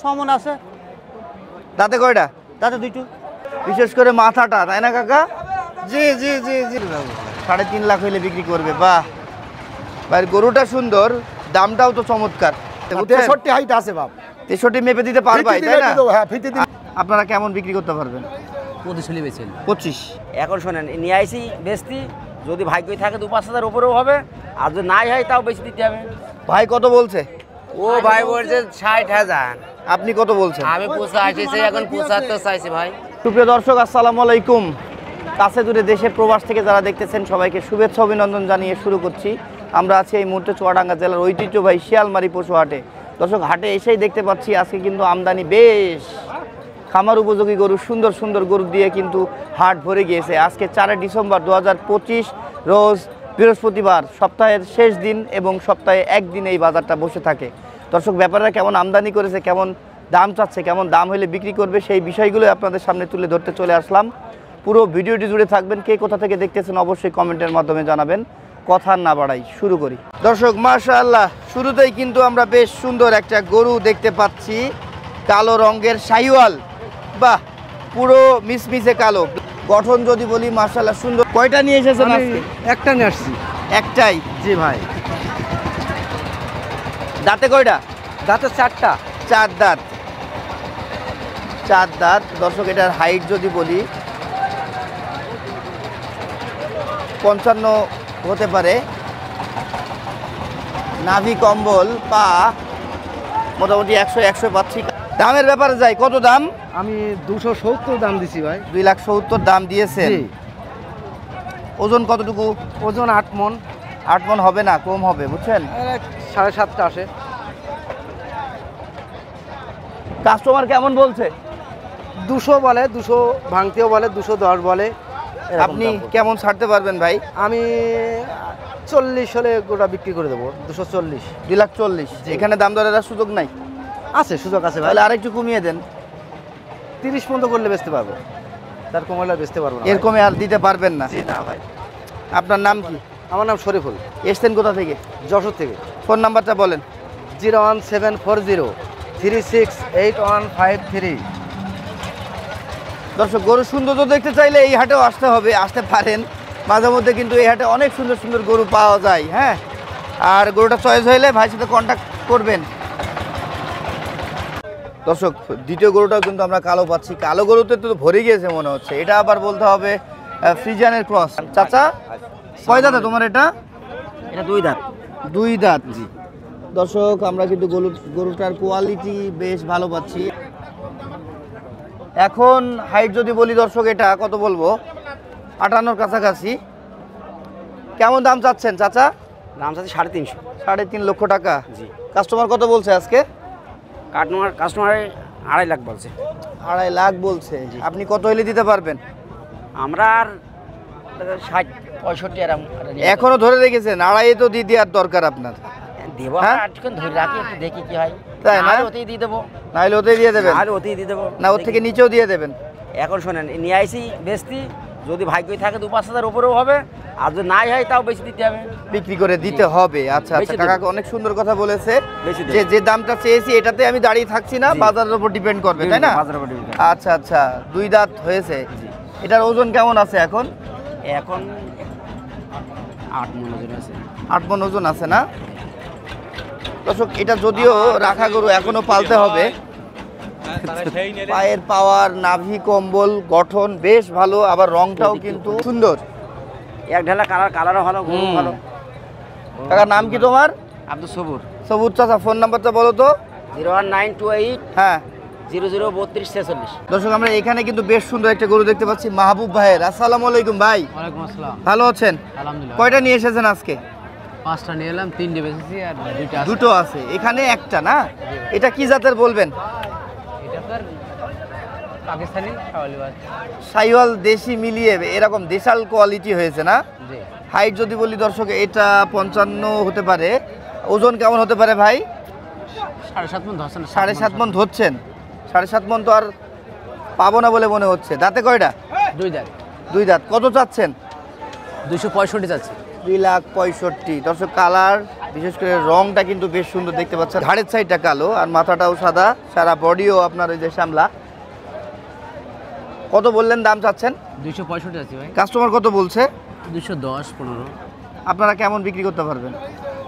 সমন আছে। দাঁতে কয়টা? দাঁতে দুইটো। বিশেষ করে মাথাটা, তাই না কাকা? জি জি জি জি 3.5 লাখ হইলে বিক্রি করবে। বাহ ভাই, গরুটা সুন্দর, দামটাও তো চমৎকার। 63 হাইট আছে বাপ। 63 মেপে দিতে পারবাই, তাই না? হ্যাঁ ফিতে দিন। আপনারা কেমন বিক্রি করতে পারবেন? 25 বেচেন। 25। এখন শোনেন, নিয়ে আইসি বেচতি, যদি ভাগ্যই থাকে 2-5 হাজার উপরেও হবে, আর যদি নাই হয় তাও বেশি দিতে হবে। ভাই কত বলছে? ও ভাই বলছে 60,000। আপনি কত বলছেন? আমি 85 এখন 75 চাইছি ভাই। সুপ্রিয় দর্শক, আসসালামু আলাইকুম। কাছে দূরে দেশে প্রবাস থেকে যারা দেখতেছেন সবাইকে শুভেচ্ছা অভিনন্দন জানিয়ে শুরু করছি। আমরা আছি এই মুহূর্তে চুয়াডাঙ্গা জেলার ঐতিহ্যবাহী শিয়ালমারি পশু হাটে। দর্শক, হাটে এসেই দেখতে পাচ্ছি আজকে কিন্তু আমদানি বেশ, খামার উপযোগী গরু, সুন্দর সুন্দর গরু দিয়ে কিন্তু হাট ভরে গিয়েছে। আজকে 4 ডিসেম্বর 2025 রোজ বৃহস্পতিবার, সপ্তাহের শেষ দিন এবং সপ্তাহে একদিন এই বাজারটা বসে থাকে। দর্শক, ব্যাপারীরা কেমন আমদানি করেছে, কেমন দাম চাচ্ছে, কেমন দাম হলে বিক্রি করবে, সেই বিষয়গুলো আপনাদের সামনে তুলে ধরতে চলে আসলাম। পুরো ভিডিওটি জুড়ে থাকবেন। কে কোথা থেকে দেখতেছেন অবশ্যই কমেন্টের মাধ্যমে জানাবেন। কথা না বাড়াই, শুরু করি। দর্শক, মাশাআল্লাহ, শুরুতেই কিন্তু আমরা বেশ সুন্দর একটা গরু দেখতে পাচ্ছি, কালো রঙের শাহিওয়াল। বাহ, পুরো মিসমিসে কালো, গঠন যদি বলি মাশাআল্লাহ সুন্দর। কয়টা নিয়ে এসেছেন আজকে? একটা নিয়ে আসছি। একটাই? জি ভাই। দাঁতে কয়টা? দাঁতে 4টা। 4 দাঁত। 4 দাঁত। দর্শক, এটার হাইট যদি বলি 55 হতে পারে। নাভি কম্বল, পা মোটামুটি 100 পাচ্ছি। দামের ব্যাপারে যাই, কত দাম? আমি 270 দাম দিছি ভাই। 2,70,000 দাম দিয়েছেন। জি। ওজন কতটুকু? ওজন 8 মণ। 8 মণ হবে না, কম হবে, বুঝছেন? 7.5টা আসে। কাস্টমার কেমন বলছে? 200 বলে, 200 ভাঙতেও বলে, 210 বলে। আপনি কেমন ছাড়তে পারবেন ভাই? আমি 40 হলে গোটা বিক্রি করে দেবো। 240। 2,40,000। এখানে দাম দরের সুযোগ নাই? আছে, সুযোগ আছে ভাই। তাহলে আরেকটু কমিয়ে দেন। 30 পর্যন্ত করলে বেচতে পারবো, তার কমালে বেচতে পারবো না। এর কমে আর দিতে পারবেন না? না ভাই। আপনার নাম কি? আমার নাম শরীফুল। এসছেন কোথা থেকে? যশোর থেকে। ফোন নাম্বারটা বলেন। 01740368153। দর্শক, গরু সৌন্দর্য দেখতে চাইলে এই হাটেও আসতে হবে, আসতে পারেন মাঝে মধ্যে, কিন্তু এই হাটে অনেক সুন্দর সুন্দর গরু পাওয়া যায়। হ্যাঁ, আর গরুটা চয়েস হইলে ভাইয়ের সাথে কন্ট্যাক্ট করবেন। দর্শক, দ্বিতীয় গরুটাও কিন্তু আমরা কালো পাচ্ছি। কালো গরুতে তো ভরে গিয়েছে মনে হচ্ছে। এটা আবার বলতে হবে ফ্রিজিয়ানের ক্রস। চাচা, কয় দাঁতে তোমার এটা? এটা 2 দাঁত। 2 দাঁত। জি। দর্শক, আমরা কিন্তু গরুটার কোয়ালিটি বেশ ভালো পাচ্ছি। এখন হাইট যদি বলি দর্শক, এটা কত বলবো, 58 কাছাকাছি। কেমন দাম চাচ্ছেন চাচা? দাম চাচ্ছি 3.5। 3.5 লক্ষ টাকা। জি। কাস্টমার কত বলছে আজকে? কাস্টমার 2.5 লাখ বলছে। 2.5 লাখ বলছে। আপনি কত হইলে দিতে পারবেন? আমরা আর 60-65 এরকম এখনো ধরে রেখেছেন? 2.5 তো দিয়ে দেওয়ার দরকার আপনার। দেবো। হ্যাঁ? আজকে ধরে রাখি, একটু দেখি কি হয়। তাই না? ওতেই দিয়ে দেবো। নাহলে ওতেই দিয়ে দেবেন? আর ওতেই দিয়ে দেবো। না, ওর থেকে নিচেও দিয়ে দেবেন? এখন শোনেন, নিয়ে আইসি বেচতি, যদি ভাগ্যই থাকে 2-5 হাজার উপরেও হবে, আর যদি নাই হয় তাও বেশি দিতে হবে। বিক্রি করে দিতে হবে। আচ্ছা আচ্ছা, বেশি দেব। কাকা অনেক সুন্দর কথা বলেছে বেশি দেব। যে দামটা চেয়েছি এটাতে আমি দাঁড়িয়ে থাকছি না, জি। বাজারের উপর ডিপেন্ড করবে, তাই না? বাজারের উপর depend। আচ্ছা আচ্ছা, 2 দাঁত হয়েছে। এটার ওজন কেমন আছে এখন? এখন 8 মণ ওজন আছে। 8 মণ ওজন আছে না? দর্শক, এটা যদিও রাখা গরু, এখনো পালতে হবে। পায়ের পাওয়ার, নাভি কম্বল, গঠন বেশ ভালো, আবার রংটাও কিন্তু সুন্দর। এক ঢালা কালারও ভালো, গরু ভালো। কাকার নাম কি তোমার? আব্দুল সবুর। সবুজ চাচা, ফোন নাম্বারটা বলো তো। 01928 হ্যাঁ। 003246। দর্শক, আমরা এখানে কিন্তু বেশ সুন্দর একটা গরু দেখতে পাচ্ছি মাহবুব ভাইয়ের। আসসালামু আলাইকুম ভাই। ওয়ালাইকুম আসসালাম। ভালো আছেন? আলহামদুলিল্লাহ। কয়টা নিয়ে এসেছেন আজকে? 5টা নিয়ে এলাম, 3টে বেচেছি আর 2টা আছে। দুটো আছে, এখানে একটা না? এটা কি জাতের বলবেন? এটা তো আর পাকিস্তানি শাওয়ালি বাস। সাইওয়াল দেশি মিলিয়ে এরকম দেশাল কোয়ালিটি হয়েছে না? জি। হাইট যদি বলি দর্শক, এটা 55 হতে পারে। ওজন কেমন হতে পারে ভাই? 7.5 মণ ধরছেন। 7.5 মণ ধরছেন? 7.5 মণ তো আর পাবো না বলে মনে হচ্ছে। দাঁতে কয়টা? 2 দাঁত। 2 দাঁত। কত চাচ্ছেন? 265 যাচ্ছে। 2,65,000। দর্শক, কালার বিশেষ করে রংটা কিন্তু বেশ সুন্দর দেখতে পাচ্ছেন, ঘাড়ের সাইডটা কালো আর মাথাটাও সাদা, সারা বডিও আপনার ওই যে শ্যামলা। কত বললেন দাম চাচ্ছেন? 265 আছে ভাই। কাস্টমার কত বলছে? 210 15 আপনারা কেমন বিক্রি করতে পারবেন?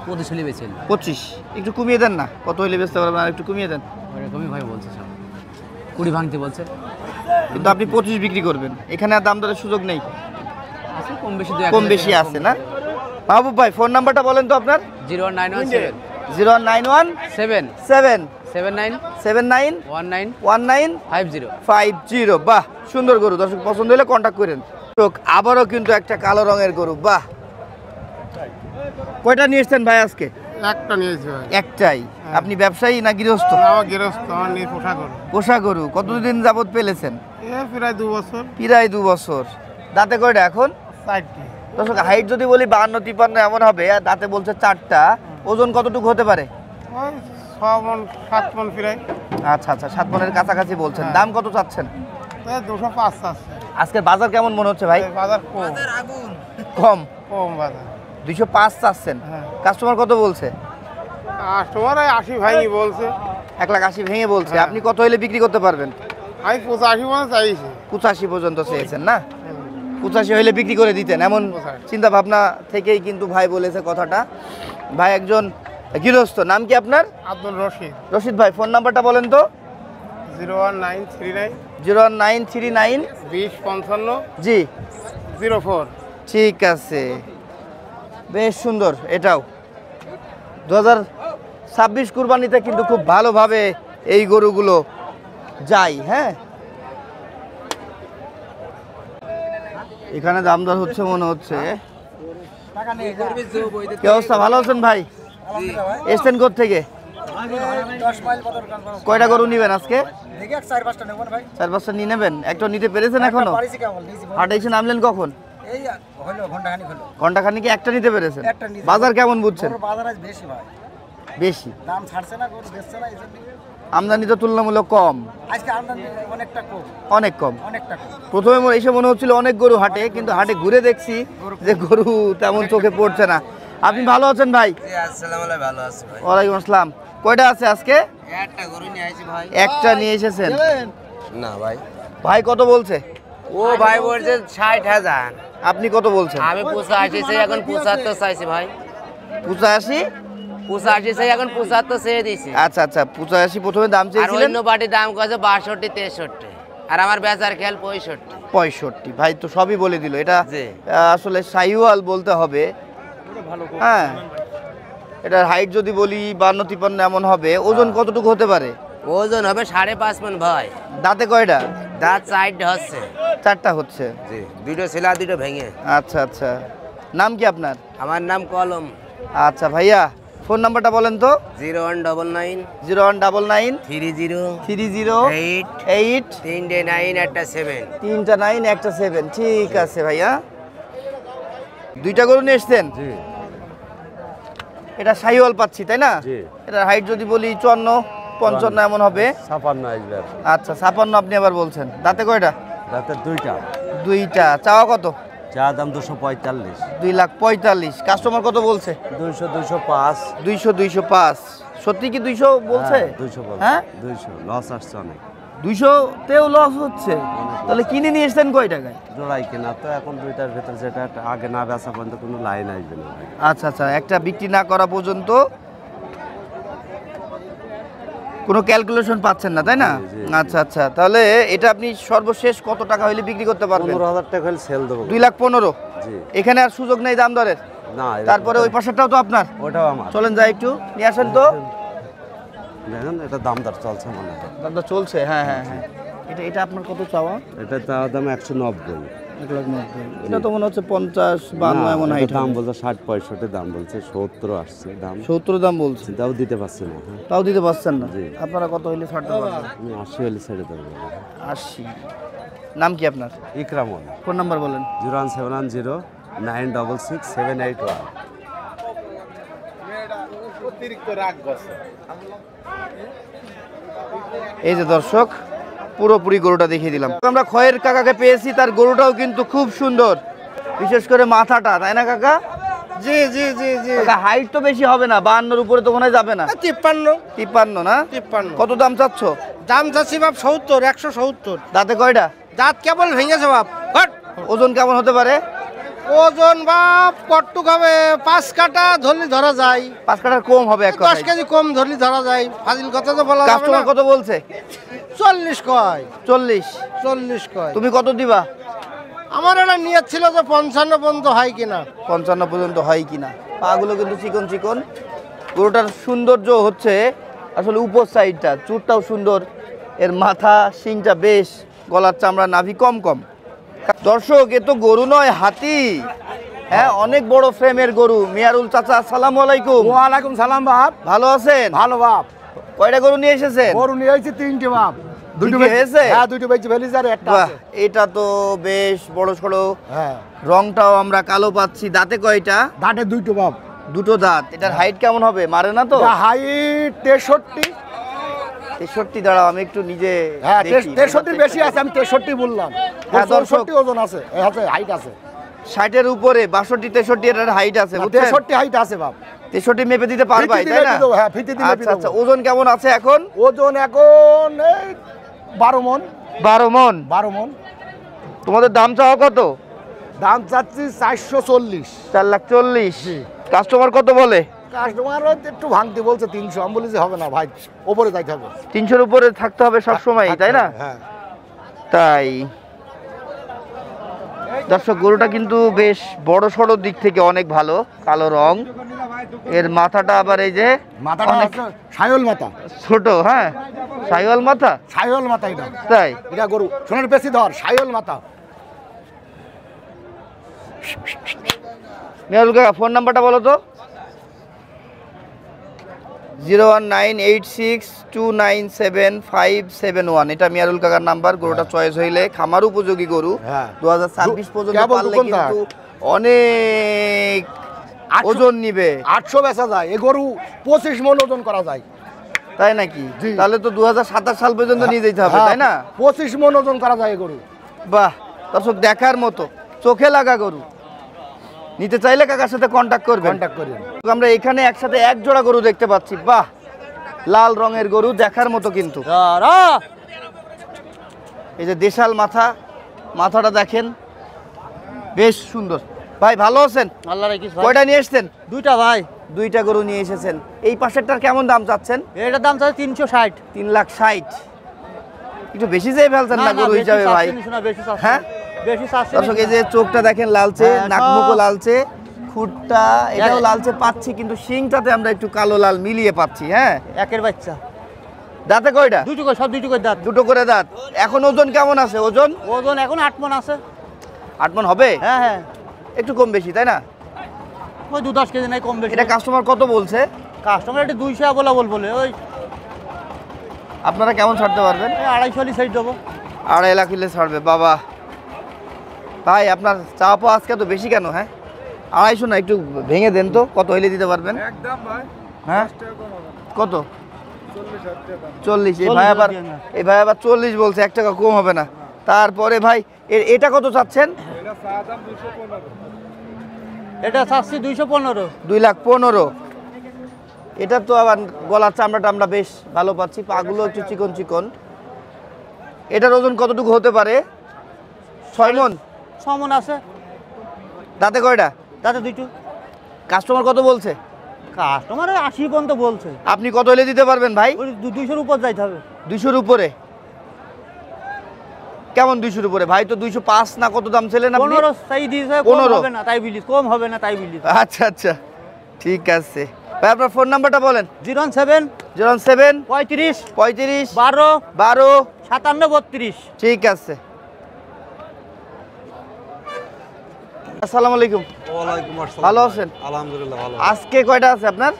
25 হলে বেচেন। 25, একটু কমিয়ে দেন না, কত হইলে বেচতে পারবেন আর একটু কমিয়ে দেন। এরকমই ভাই বলছে সব 20 ভাঙতে বলছে। কিন্তু আপনি 25 বিক্রি করবেন, এখানে আর দাম দরের সুযোগ নেই, আছে কম বেশি কম বেশি আছে না? মাহবুব ভাই ফোন নাম্বারটা বলেন তো আপনার। 01917 0191 7 7 79 79 19 19 50। 50। বাহ, সুন্দর গরু, দর্শক পছন্দ হলে কন্ট্যাক্ট করেন। আবারও কিন্তু একটা কালো রঙের গরু, বাহ। কয়টা নিয়ে এসছেন ভাই আজকে? একটা নিয়েছি ভাই। একটাই। আপনি ব্যবসায়ী না গৃহস্থ? আমার গৃহস্থ, আমার নিয়ে পোষা করো। পোষা গরু কতদিন যাবত পেলেছেন? প্রায় 2 বছর। প্রায় 2 বছর। দাঁতে কয়টা এখন? 4টি। দর্শক হাইট যদি বলি 52 53 এমন হবে, আর দাঁতে বলছে 4টা। ওজন কতটুকু হতে পারে? ওই 6 মণ 7 মণ প্রায়। আচ্ছা আচ্ছা, 7 মণের কাছাকাছি বলছেন। দাম কত চাচ্ছেন? 205 আছে। আজকের বাজার কেমন মনে হচ্ছে ভাই? বাজার কম। কম। কম বাজার। 205 চাচ্ছেন। হ্যাঁ। কাস্টমার কত বলছে? কাস্টমার 80 ভাঙি বলছে। 1,80,000 ভেঙে বলছে। হ্যাঁ। আপনি কত হইলে বিক্রি করতে পারবেন? আমি 85 মণ চাইছি। 85 পর্যন্ত চেয়েছেন না? 85 হইলে বিক্রি করে দিতেন, এমন 85 চিন্তা ভাবনা থেকেই কিন্তু ভাই বলেছে কথাটা। ভাই একজন গৃহস্থ। নাম কি আপনার? আব্দুল রশিদ। রশিদ ভাই ফোন নাম্বারটা বলেন তো। 01939 01939 2055 জি 04। ঠিক আছে, বেশ সুন্দর। এটাও 2026 কুরবানিতে কিন্তু খুব ভালোভাবে এই গরুগুলো যায়। হ্যাঁ, এখানে দাম দর হচ্ছে মনে হচ্ছে। কি অবস্থা, ভালো আছেন ভাই? এসছেন কোথা থেকে? কয়টা গরু নিবেন আজকে? 4-5টা নিয়ে নেবেন। একটা নিতে পেরেছেন এখনো? হাটে এসে নামলেন কখন? ঘন্টাখানি কি একটা নিতে পেরেছেন? বাজার কেমন বুঝছেন? বেশি আমদানি তো তুলনামূলক কম, অনেক কম। প্রথমে এসে মনে হচ্ছিল অনেক গরু হাটে, কিন্তু হাটে ঘুরে দেখছি যে গরু তেমন চোখে পড়ছে না। আপনি ভালো আছেন ভাই? ওয়ালাইকুম আসসালাম। কয়টা আছে আজকে? একটা নিয়ে এসেছেন না ভাই, ভাই কত বলছে? ও ভাই বলছে 60,000। আপনি কত বলছেন? আমি 85 চাই, এখন 75 চাইছি ভাই। 85? 85 চাই, এখন 75 চেয়ে দিছি। আচ্ছা আচ্ছা, 85 প্রথমে দাম আর চেয়েছিলেন। অন্য পার্টির দাম কয়েছে 62 63, আর আমার বেচার খেয়াল 65। 65। ভাই তো সবই বলে দিল। এটা জি। আসলে সাইওয়াল বলতে হবে। হ্যাঁ, এটার হাইট যদি বলি 52-53 এমন হবে। ওজন কতটুকু হতে পারে? ওজন হবে 5.5 মণ ভাই। দাঁতে কয়টা? দাঁত 4 হচ্ছে। 4টা হচ্ছে। জি, দুটো ছেলা দুটো ভেঙে। আচ্ছা আচ্ছা, নাম কি আপনার? আমার নাম কলম। আচ্ছা ভাইয়া, ফোন নাম্বারটা বলেন তো। 0199 0199 30 30 8 8 3 9 একটা 7। 3টা 9 একটা 7। ঠিক আছে ভাইয়া, 2টা গরু নিয়ে এসছেন। এটা সাইওয়াল পাচ্ছি তাই না? এটা হাইট যদি বলি 54-55 এমন হবে। 56 আসবে। আচ্ছা 56 আপনি আবার বলছেন। দাঁতে কয়টা? রাতে 2টা। 2টা। চাওয়া কত? চা দাম 245। 2,45,000। কাস্টমার কত বলছে? 200 205। 200 205। সত্যি কি 200 বলছে? 200 বল। হ্যাঁ, 200 লস আসছে অনেক। 200-তেও লস হচ্ছে। তাহলে কিনে নিয়ে এসছেন কয় টাকায়? জোড়াই কেনা তো এখন 2টার ভেতর যেটা আগে না বেচা পর্যন্ত কোনো লাইন আসবে না। আচ্ছা আচ্ছা, একটা বিক্রি না করা পর্যন্ত কোনো ক্যালকুলেশন পাচ্ছেন না তাই না? জি, জি। আচ্ছা আচ্ছা, তাহলে এটা আপনি সর্বশেষ কত টাকা হইলে বিক্রি করতে পারবেন? 15,000 টাকা হলে সেল দেবো। 2,15,000। জি। এখানে আর সুযোগ নেই দাম দরের? না, তারপরে ওই পাশেরটাও তো আপনার। ওটাও আমার। চলেন যাই একটু নিয়ে আসেন তো। দেখেন এটা দাম দর চলছে মনে হয়। দামটা চলছে, হ্যাঁ হ্যাঁ হ্যাঁ। এটা এটা আপনার কত চাওয়া? এটা তার দাম 190। 1,90,000। এটা তো মনে হচ্ছে 50-52 এমন না, হাইট এটা দাম বলছে 60-65 দাম বলছে, 70 আসছে দাম। 70 দাম বলছে। তাও দিতে পারছি না। হ্যাঁ, তাও দিতে পারছেন না? জি। আপনারা কত হইলে ছাড়তে পারবেন? আমি 80 হলে ছেড়ে দেবো। 80। নাম কি আপনার? ইকরামন। ফোন নাম্বার বলেন। 01710 966 781। এই যে দর্শক, পুরোপুরি গরুটা দেখিয়ে দিলাম। আমরা খয়ের কাকাকে পেয়েছি, তার গরুটাও কিন্তু খুব সুন্দর, বিশেষ করে মাথাটা, তাই না কাকা? জি জি জি জি হাইট তো বেশি হবে না, 52 উপরে তো মনে হয় যাবে না। 53 53 না? 53 কত দাম চাচ্ছ? দাম চাচ্ছি বাপ 70 170 দাঁতে কয়টা? দাঁত কেবল ভেঙেছে বাপ হট। ওজন কেমন হতে পারে? ওজন বাপ কটটুক হবে 5 কাটা ধরলি ধরা যায়, 5 কাঠার কম হবে এক 10 কথায়। কেজি কম ধরলি ধরা যায়, ফাজিল কথা তো বলা যাবে না। কাস্টমার কত বলছে? 40 কয়, 40। 40 কয়। তুমি কত দিবা? আমার একটা নিয়ত ছিল যে 55 পর্যন্ত হয় কিনা। 55 পর্যন্ত হয় কিনা। পাগুলো কিন্তু চিকন চিকন। গরুটার সৌন্দর্য হচ্ছে আসলে উপর সাইডটা, চুটটাও সুন্দর, এর মাথা শিংটা বেশ, গলার চামড়া নাভি কম কম। দর্শক, এ তো গরু নয়, হাতি। হ্যাঁ, অনেক বড় ফ্রেমের গরু। মিয়ারুল চাচা, আসসালামু আলাইকুম। ওয়ালাইকুম সালাম বাপ। ভালো আছেন? ভালো বাপ। কয়টা গরু নিয়ে এসেছেন? গরু নিয়ে আইছি 3টে বাপ। দুটো হয়েছে? হ্যাঁ, দুটো বেচে ফেলিস আর একটা বাহ, আছে। এটা তো বেশ বড় সড়ো। হ্যাঁ, রংটাও আমরা কালো পাচ্ছি। দাঁতে কয়টা? দাঁটে 2টো বাপ। দুটো দাঁত। এটার হাইট কেমন হবে? মারে না তো? হাইট 63। 63। দাঁড়াও, আমি একটু নিজে হ্যাঁ, দেখি। 63 বেশি আছে, আমি 63 বললাম। হ্যাঁ, দর্শক। 64 ওজন আছে, এই আছে হাইট আছে। 60-এর উপরে 62, 63 এটার হাইট আছে, বুঝছেন? 63 হাইট আছে বাপ। 63 মেপে দিতে পারবাই, ফিতে তাই দিলে না? দিয়ে দেবো, হ্যাঁ, ফিতে দিলে আচ্ছা দিয়ে আচ্ছা। দেবো। ওজন কেমন আছে এখন? ওজন এখন এই 12 মণ। 12 মণ। 12 মণ। তোমাদের দাম চাও কত? দাম চাচ্ছি 440। 4,40,000। জি। কাস্টমার কত বলে? কাস্টমার একটু ভাঙতে বলছে 300, আমি বলেছি হবে না ভাই, ওপরে যাইতে হবে। 300-এর উপরে থাকতে হবে সব সময়, তাই না? হ্যাঁ। তাই দর্শক, গরুটা কিন্তু বেশ বড় সড়ো দিক থেকে অনেক ভালো, কালো রং। এর মাথাটা আবার এই যে মাথাটা অনেক আছে সায়ল মাথা। ছোট। হ্যাঁ, সাইওয়াল মাথা। সায়ল মাথা এটা। তাই? এটা গরু সোনার বেশি ধর, সায়ল মাথা। মেহুল কাকা, ফোন নাম্বারটা বলো তো। 01986297571। এটা মিয়ারুল কাকার নাম্বার। গরুটা চয়েস হইলে খামার উপযোগী গরু। হ্যাঁ। 2026 পর্যন্ত কেবল পারলে দোকানদার। কিন্তু অনেক 800 ওজন নিবে, 800 বেচা যায়। এই গরু 25 মণ ওজন করা যায়। তাই নাকি? জি। তাহলে তো 2027 সাল পর্যন্ত নিয়ে যেতে হবে, তাই না? 25 মণ ওজন করা যায় এই গরু। বাহ, দর্শক, দেখার মতো চোখে লাগা গরু। নিতে চাইলে কাকার সাথে কন্ট্যাক্ট করবেন। কন্টাক্ট করি। আমরা এখানে একসাথে এক জোড়া গরু দেখতে পাচ্ছি। বাহ, লাল রঙের গরু, দেখার মতো কিন্তু। এই যে দেশাল মাথা, মাথাটা দেখেন, বেশ সুন্দর। ভাই ভালো আছেন? আল্লাহ রাখিস ভাই। কয়টা নিয়ে এসেছেন? 2টা ভাই। 2টা গরু নিয়ে এসেছেন। এই পাশেরটার কেমন দাম চাচ্ছেন? এটার দাম চাই 360। 3,60,000। একটু বেশি চেয়ে ফেলছেন না গরু হিসাবে ভাই? হ্যাঁ? বেশি চাচ্ছি। দর্শক, এই যে চোখটা দেখেন লালচে, হ্যাঁ, নাক সব- মুখও লালচে, খুঁটটা এটাও লালচে পাচ্ছি, কিন্তু শিংটাতে আমরা একটু কালো লাল মিলিয়ে পাচ্ছি। হ্যাঁ, একের বাচ্চা। দাঁতে কয়টা? 2টো করে, সব 2টো করে দাঁত। দুটো করে দাঁত। এখন ওজন কেমন আছে? ওজন ওজন এখন 8 মণ আছে। 8 মণ হবে? হ্যাঁ হ্যাঁ, একটু কম বেশি, তাই না? ওই 2-10 কেজি নাই, কম বেশি। এটা কাস্টমার কত বলছে? কাস্টমার এটা 200 বলে ওই আপনারা কেমন ছাড়তে পারবেন? 250 সাইড দেবো। 2.5 লাখ হলে ছাড়বে। বাবা ভাই, আপনার চা পাওয়া আজকে তো বেশি কেন? হ্যাঁ, 250 না, একটু ভেঙে দেন তো, কত হইলে দিতে পারবেন? হ্যাঁ, কত? 40। এই ভাই আবার 40 বলছে, 1 টাকা কম হবে না। তারপরে ভাই, এটা কত চাচ্ছেন? এটা চাচ্ছি 215। 2,15,000। এটা তো আবার গলার চামড়াটা আমরা বেশ ভালো পাচ্ছি, পাগুলো একটু চিকন চিকন। এটার ওজন কতটুকু হতে পারে? 6 মণ। 6 মণ আছে। দাঁতে কয়টা? তাতে 2টো। কাস্টমার কত বলছে? কাস্টমার 80 পর্যন্ত বলছে। আপনি কত হলে দিতে পারবেন ভাই? ওই 200-র উপর যাইতে হবে। 200-র উপরে? কেমন 200-র উপরে? ভাই তো 205 না কত দাম ছিলেন আপনি? 15 চাই দিয়েছে, কম 15 হবে না তাই বলিস, কম হবে না তাই বলিস। আচ্ছা আচ্ছা, ঠিক আছে ভাই। আপনার ফোন নাম্বারটা বলেন। 07 07 35 35 12 12 57 32। ঠিক আছে। আসসালামু আলাইকুম। ওয়ালাইকুম আসসালাম। ভালো আছেন? আলহামদুলিল্লাহ ভালো। আজকে কয়টা আছে আপনার?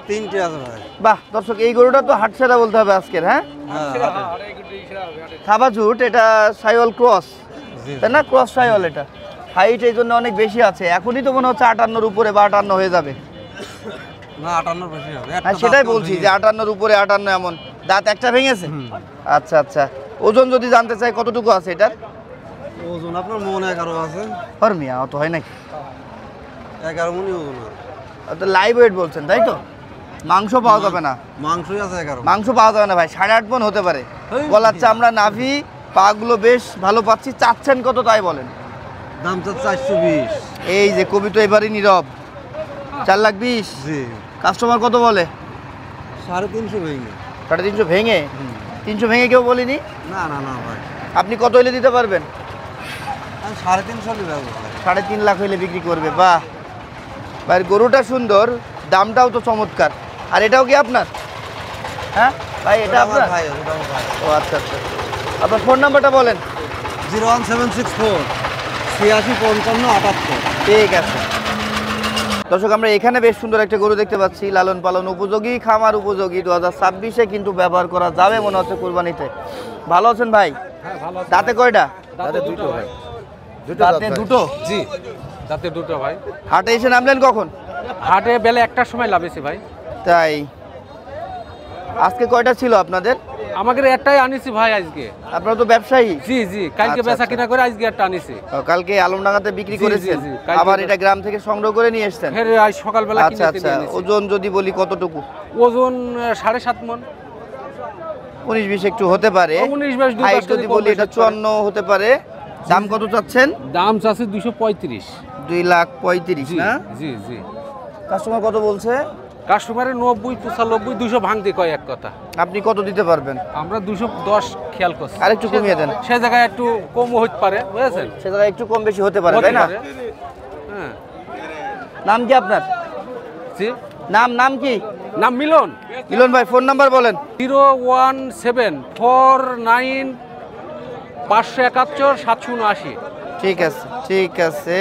3টে আছে ভাই। বাহ, দর্শক, এই গরুটা তো হাটসেরা বলতে হবে আজকের। হ্যাঁ, খাবাজুট, এটা সাইওয়াল ক্রস, তাই না? ক্রস সাইওয়াল। এটা হাইট এই জন্য অনেক বেশি আছে। এখনই তো মনে হচ্ছে 58-র উপরে বা 58 হয়ে যাবে। না 58 বেশি হবে। হ্যাঁ, সেটাই বলছি যে 58-র উপরে 58 এমন। দাঁত একটা ভেঙেছে? আচ্ছা আচ্ছা। ওজন যদি জানতে চাই কতটুকু আছে এটার? ওজন আপনার মনে 11 আছে। হর মিয়া, অত হয় নাকি? 11 মণি ওজন লাইভ ওয়েট বলছেন তাই তো? মাংস পাওয়া যাবে না? মাংসই আছে 11 মাংস পাওয়া যাবে না ভাই, 8.5 মণ হতে পারে। গলার চামড়া, নাভি, পাগুলো বেশ ভালো পাচ্ছি। চাচ্ছেন কত তাই বলেন? দাম তো 420। এই যে কবি তো এবারই নীরব, 4,20,000। জি কাস্টমার কত বলে? 350 ভেঙে। 350 ভেঙে? 300 ভেঙে কেউ বলিনি। না না না ভাই, আপনি কত হইলে দিতে পারবেন? আমি 350 নিয়ে যাবো ভাই। 3.5 লাখ হইলে বিক্রি করবে। বাহ ভাই, গরুটা সুন্দর, দামটাও তো চমৎকার। আর এটাও কি আপনার? হ্যাঁ ভাই, এটা আপনার? ভাই ওটা আমার ভাই। ও আচ্ছা আচ্ছা। আপনার ফোন নাম্বারটা বলেন। 01764 86 55 78। ঠিক আছে। দর্শক, আমরা এখানে বেশ সুন্দর একটা গরু দেখতে পাচ্ছি, লালন পালন উপযোগী, খামার উপযোগী, 2026-এ কিন্তু ব্যবহার করা যাবে মনে হচ্ছে কোরবানিতে। ভালো আছেন ভাই? দাঁতে কয়টা? দাঁতে দুটো ভাই, দুটো দাঁতে দুটো? জি দাঁতে দুটো ভাই। হাটে এসে নামলেন কখন? হাটে বেলা 1টার সময় লাভেছি ভাই। তাই আজকে কয়টা ছিল আপনাদের? আমাদের একটাই আনিছি ভাই আজকে। আপনারা তো ব্যবসায়ী। জি জি, কালকে আচ্ছা, বেচা আচ্ছা। কিনা করে আজকে একটা আনিছি। কালকে আলমডাঙ্গাতে বিক্রি জি, করেছেন, জি, জি, কালকে আবার এটা গ্রাম থেকে সংগ্রহ করে নিয়ে এসেছেন। ফের আজ সকালবেলা আচ্ছা কিনে আচ্ছা। এনেছি। ওজন যদি বলি কতটুকু? ওজন 7.5 মণ। 19-20 একটু হতে পারে। 19-20 দুই হাইট পাঁচ যদি কেজি কম বলি এটা বেশি হতে পারে। 54 হতে পারে। দাম কত চাচ্ছেন? দাম চাচ্ছে 235। 2,35,000 জি না? জি জি। কাস্টমার কত বলছে? কাস্টমারের 90 95 200 ভাঙতে কয় এক কথা। আপনি কত দিতে পারবেন? আমরা 210 খেয়াল করছি। আরেকটু কমিয়ে দেন। সে জায়গায় একটু কমও হতে পারে, বুঝেছেন? সেটা একটু কম বেশি হতে পারে, হতে তাই না? পারে। হ্যাঁ। নাম কি আপনার? জি। নাম কি? নাম মিলন। মিলন ভাই, ফোন নাম্বার বলেন। 01749 571 780। ঠিক আছে ঠিক আছে।